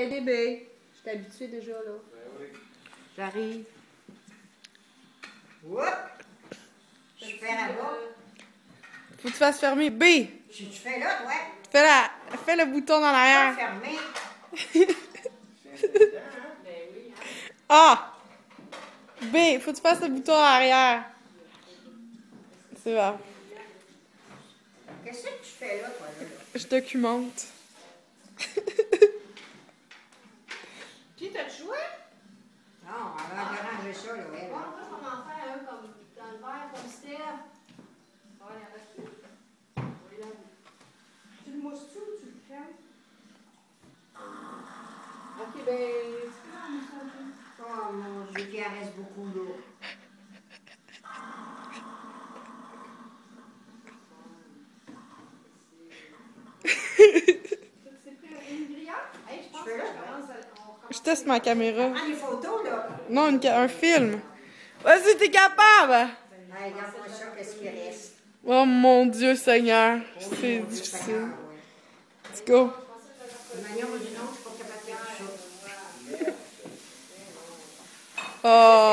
Bébé, je suis habituée déjà là. Ben oui. J'arrive. Oups! Je fais là-bas. Faut que tu fasses fermer B. Tu fais là, ouais. Fais le bouton dans Pas l'arrière. fermé. A. B. Faut que tu fasses le bouton dans l'arrière. C'est bon. Qu'est-ce que tu fais là, toi, là? Je documente. Puis, t'as-tu joué? Non, elle va arranger ça, là, elle. Moi, je vais m'en faire un comme dans le verre, comme Steph. Ouais, il y en a plus. Oui, là. Tu le mousses-tu ou tu le crèmes? Ok, ben. Oh mon Dieu, qu'il en reste beaucoup, là. C'est pris une grillade? Hey, je pense que fais là, je commence à. Je teste ma caméra. Prends les photos, là. Non, un film. Vas-y, t'es capable! Hey, regarde-moi ça, qu'est-ce qui reste. Oh mon Dieu Seigneur, Oh, c'est mon Dieu, difficile. Seigneur, ouais. Let's go. De manière ou d'une autre, je suis pas capable de faire ça. Oh.